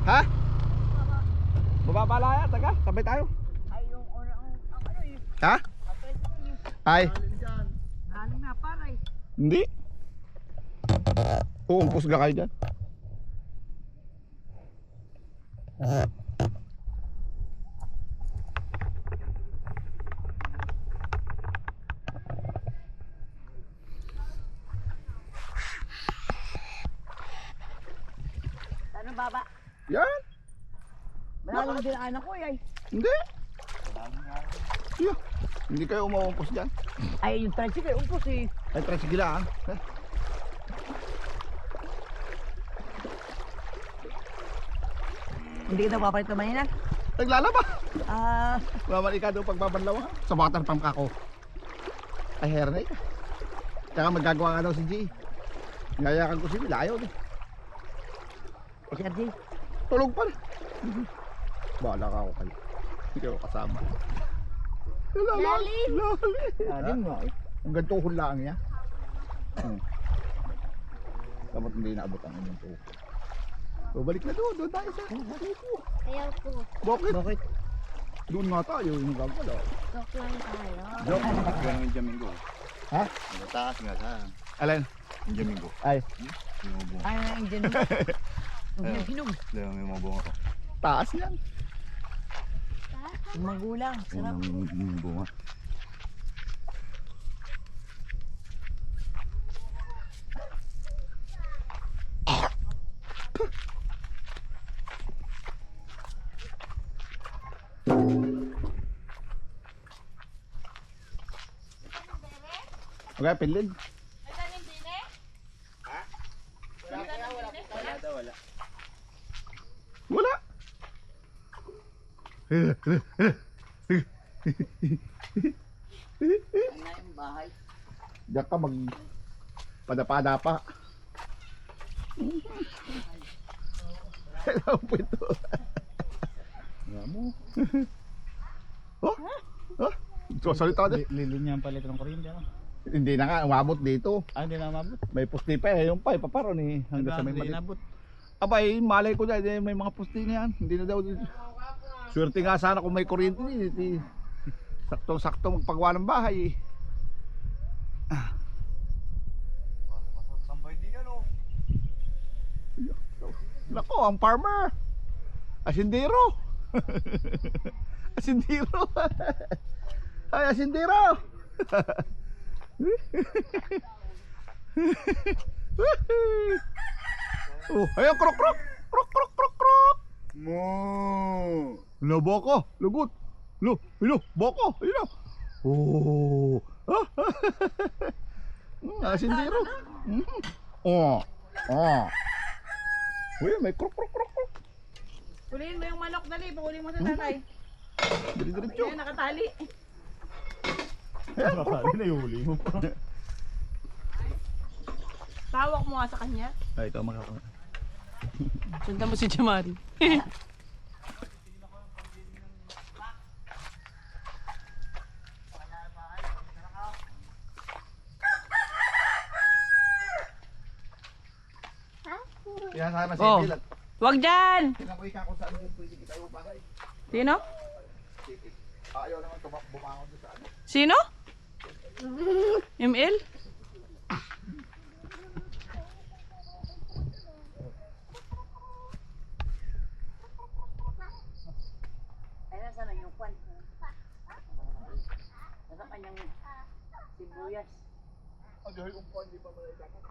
Ha? Mababala yan, taga, sabay tayo. Ay, yung ano eh. Ha? Ay, Galing na paray. hindi. Uumpos ka kayo dyan. Ano baba? Yan. Malalim din ang anak ko eh. Hindi. Yeah. Hindi kayo umaumpos dyan. Ay, yung tricycle, umpos eh. Ay, trasigila ha. Hindi kita papalit naman yan. Naglalaba. Ah, Maman ika doon pagbabanlaw ha. Sa water pump kako. Ay, hernay ka. Tsaka magagawa nga daw si G. Ngayakan ko si Will. Ayaw din. Sergi. Tulog pa rin. Bahala ka ako kayo. Hindi kayo kasama. Lalim. Lalim nga eh. Ang ganito hulaan niya. Dapat hindi naabot ang inyong tuhod. So balik na doon. Doon tayo sa dito. Ayaw ko. Bakit? Bakit? Doon nga tayo. Yung gagala. Joke lang tayo. Joke. Yan ang Jamingo. Ha? Nagataas nga sa Alin? yung Jamingo. Ay. Yung mga bunga. Ay, ang dyan. Ang hinog. Dahil may mga bunga ko. Taas yan. Yung magulang. Sarap. Yung bunga. Okay, pilid. Wala. Ano yung bahay? Diyan ka mag padapa-dapa. Alam po ito. Alam mo. Oh? Oh? So, salita din. Lilinyan palit ng kuryente. Ano? Hindi na nga, umabot dito. Ah, hindi na mabot. May pusti pa eh. Yung pa, paparon eh. Hanggang sa may Hindi mali. nabot. Abay, malay ko dyan. May mga pusti na yan. Hindi na daw dito. Swerte nga sana kung may kuryente dito. Saktong-sakto magpagawa ng bahay eh. Sampay di yan o. Nako, ang farmer. Asindero. Asindero. Ay, asindero. Oh, ayan, krok krok. Krok krok krok krok. Mo. Lo, boko. Lugot. Lo, boko. Ayun. Oh. Asindero. Oh. Oh. Uy, may krok krok krok krok. Huliin mo yung manok, dali. Pahuli mo sa tatay. Dili-diretso. Ayan, nakatali. Nakakali na yung huli mo pa. Tawak mo nga sa kanya. Ay, ito makaka. Sundan mo si Jamari. Kaya sana si Oh. Bill at Wag dyan! tinakoy ka kung saan yung pwede kita upahay. Sino? Ayaw naman bumangon doon sa ano. Sino? ML? Ay, nasa na yung kwan? Nasa kanyang sibuyas. Ang gawin kong hindi pa mga ikakot.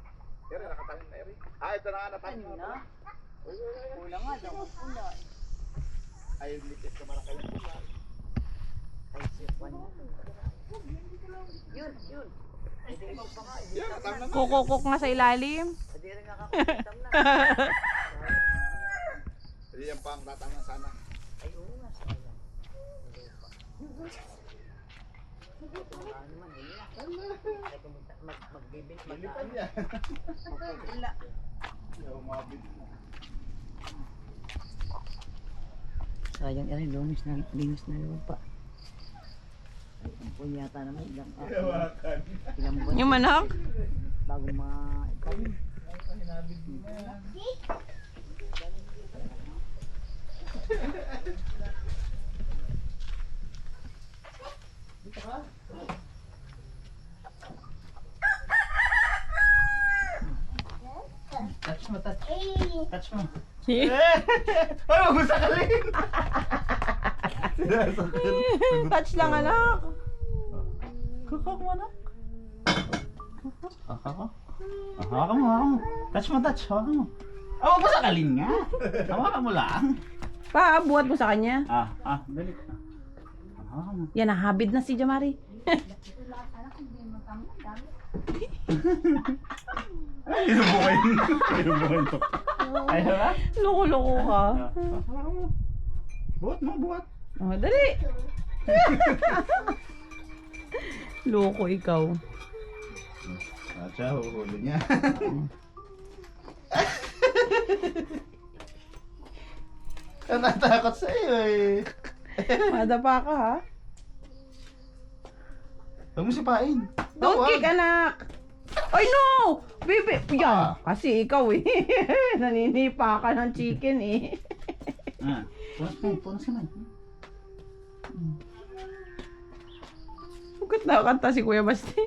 Eri, nakatanim na Eri. Ito na nga natanim Ano na. na? Kulang nga daw. Pula. Ay, lipit ka malaki yung pula. Ay, si kwan. Yun, yun. Hindi rin pa nga. Yan, natanim na nga. Kukukuk nga sa ilalim. Hindi rin nakakakitam na. Hindi yan pang tatang na sana. Ay, oo nga. Sayang. Ano man, yun na. Ay, magbibint. Lilipan niya. Magpupula. Ayaw mabit mo. Sayang yan, linis na lupa. Ay, ampun yata naman. Hawakan. Ilang buwan Yung manok? bago ma-itanim. Touch mo, touch. Touch mo. Ay, wag mo sakalin! Sinasakal. Touch lang anak. Kakak mo na. Kakak. Hawakan mo, hawakan mo. Touch mo, touch. Hawakan mo. Ah, huwag mo sakalin nga. Hawakan mo lang. Pabuhat mo sa kanya. Dali. Hawakan mo. Yan, nahabid na si Jamari. Ay, inubukan. Inubukan to. Ay, hala? Loko-loko ka. Hawakan mo. Buhat mo, buhat. Oh, dali. Loko ikaw. Siya, huhuli niya. Natakot sa iyo eh. Madapa ka ha. Huwag mo sipain. Don't kick anak. Ay no! Bibi! Yan! Kasi ikaw eh. Naninipa ka ng chicken eh. Punas naman. Bakit nakakanta si Kuya Basti?